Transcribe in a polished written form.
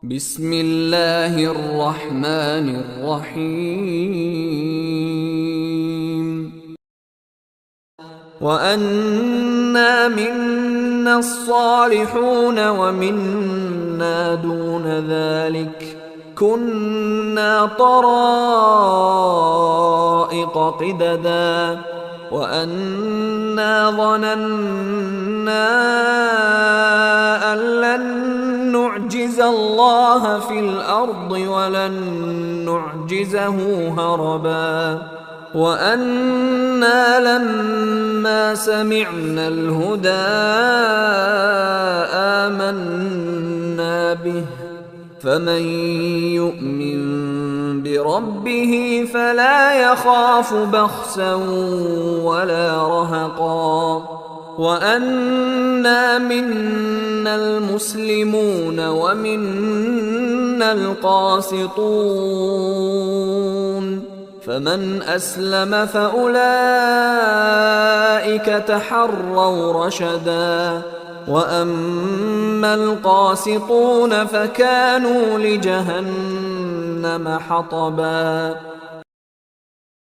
بسم الله الرحمن الرحيم وأنا منا الصالحون ومنا دون ذلك كنا طرائق قددا وأنا ظننا أن لن نعجز الله في الأرض ولن نعجزه هربا وأنا لما سمعنا الهدى آمنا به فمن يؤمن بربه فلا يخاف بخسا ولا رهقا وأنا منا المسلمون ومنا القاسطون فمن أسلم فأولئك تحروا رشدا وأما القاسطون فكانوا لجهنم حطبا